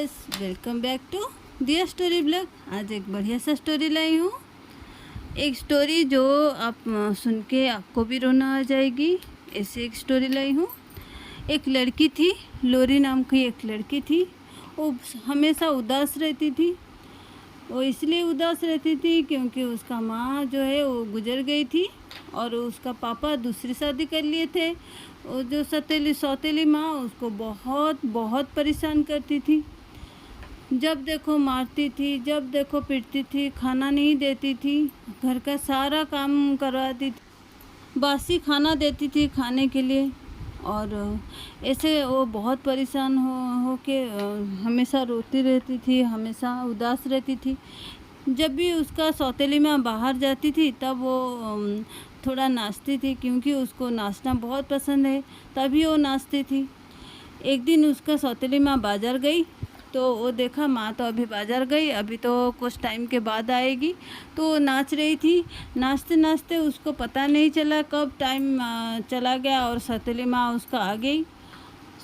Viewers, welcome back to दिया story blog. आज एक बढ़िया सा स्टोरी लाई हूँ। एक स्टोरी जो आप सुन के आपको भी रोना आ जाएगी, ऐसे एक स्टोरी लाई हूँ। एक लड़की थी, लोरी नाम की एक लड़की थी। वो हमेशा उदास रहती थी। वो इसलिए उदास रहती थी क्योंकि उसका माँ जो है वो गुजर गई थी और उसका पापा दूसरी शादी कर लिए थे। वो जो सौतेली माँ उसको बहुत बहुत परेशान करती थी। जब देखो मारती थी, जब देखो पिटती थी, खाना नहीं देती थी, घर का सारा काम करवाती थी, बासी खाना देती थी खाने के लिए। और ऐसे वो बहुत परेशान हो के हमेशा रोती रहती थी, हमेशा उदास रहती थी। जब भी उसका सौतेली माँ बाहर जाती थी तब वो थोड़ा नाचती थी, क्योंकि उसको नाचना बहुत पसंद है, तभी वो नाचती थी। एक दिन उसका सौतेली माँ बाज़ार गई तो वो देखा माँ तो अभी बाज़ार गई, अभी तो कुछ टाइम के बाद आएगी। तो वो नाच रही थी। नाचते नाचते उसको पता नहीं चला कब टाइम चला गया और सौतेली माँ उसका आ गई।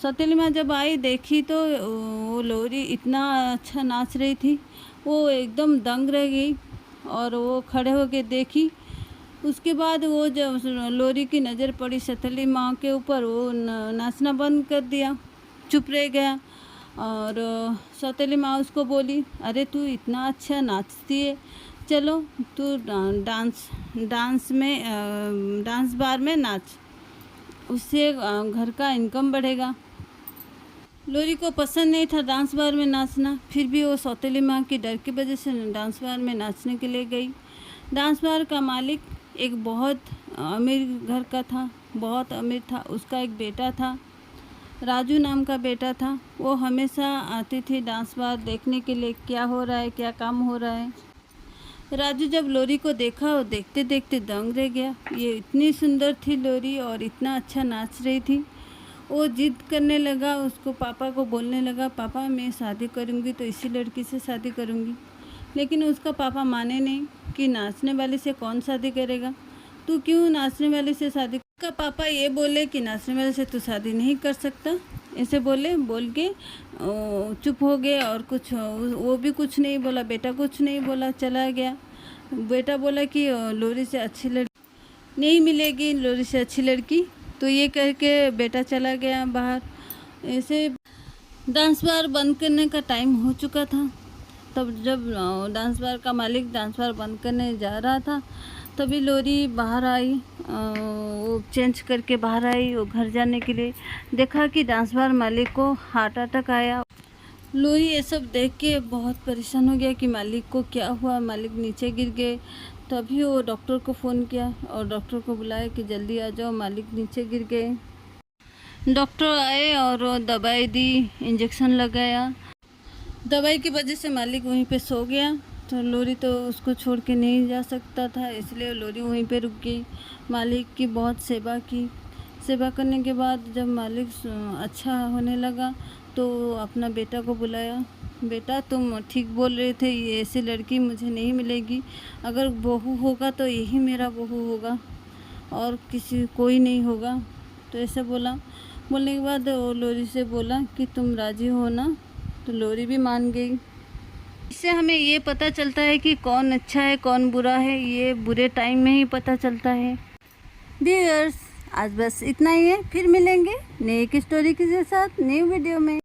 सौतेली माँ जब आई देखी तो वो लोरी इतना अच्छा नाच रही थी, वो एकदम दंग रह गई और वो खड़े होके देखी। उसके बाद वो जब लोरी की नज़र पड़ी सौतेली माँ के ऊपर, वो नाचना बंद कर दिया, चुप रह गया। और सौतेली माँ उसको बोली, अरे तू इतना अच्छा नाचती है, चलो तू डांस बार में नाच, उससे घर का इनकम बढ़ेगा। लोरी को पसंद नहीं था डांस बार में नाचना, फिर भी वो सौतेली माँ की डर की वजह से डांस बार में नाचने के लिए गई। डांस बार का मालिक एक बहुत अमीर घर का था, बहुत अमीर था। उसका एक बेटा था, राजू नाम का बेटा था। वो हमेशा आती थी डांस बार देखने के लिए, क्या हो रहा है, क्या काम हो रहा है। राजू जब लोरी को देखा, वो देखते देखते दंग रह गया। ये इतनी सुंदर थी लोरी और इतना अच्छा नाच रही थी। वो जिद करने लगा, उसको पापा को बोलने लगा, पापा मैं शादी करूँगी तो इसी लड़की से शादी करूँगी। लेकिन उसका पापा माने नहीं कि नाचने वाले से कौन शादी करेगा, तू क्यों नाचने वाले से शादी। का पापा ये बोले कि नाचने वाले से तू शादी नहीं कर सकता, ऐसे बोल के चुप हो गए। और कुछ वो भी कुछ नहीं बोला, बेटा कुछ नहीं बोला, चला गया। बेटा बोला कि लोरी से अच्छी लड़की नहीं मिलेगी, लोरी से अच्छी लड़की, तो ये कह के बेटा चला गया बाहर। ऐसे डांस बार बंद करने का टाइम हो चुका था। तब जब डांस बार का मालिक डांस बार बंद करने जा रहा था, तभी लोरी बाहर आई, वो चेंज करके बाहर आई वो घर जाने के लिए। देखा कि डांस बार मालिक को हार्ट अटैक आया। लोरी ये सब देख के बहुत परेशान हो गया कि मालिक को क्या हुआ, मालिक नीचे गिर गए। तभी वो डॉक्टर को फ़ोन किया और डॉक्टर को बुलाया कि जल्दी आ जाओ, मालिक नीचे गिर गए। डॉक्टर आए और वो दवाई दी, इंजेक्शन लगाया। दवाई की वजह से मालिक वहीं पे सो गया। तो लोरी तो उसको छोड़ के नहीं जा सकता था, इसलिए लोरी वहीं पे रुक गई। मालिक की बहुत सेवा की। सेवा करने के बाद जब मालिक अच्छा होने लगा तो अपना बेटा को बुलाया, बेटा तुम ठीक बोल रहे थे, ये ऐसी लड़की मुझे नहीं मिलेगी, अगर बहू होगा तो यही मेरा बहू होगा और किसी कोई नहीं होगा। तो ऐसे बोलने के बाद वो लोरी से बोला कि तुम राज़ी हो ना, तो लोरी भी मान गई। इससे हमें ये पता चलता है कि कौन अच्छा है कौन बुरा है, ये बुरे टाइम में ही पता चलता है। व्यूअर्स, आज बस इतना ही है, फिर मिलेंगे नई एक स्टोरी के साथ नई वीडियो में।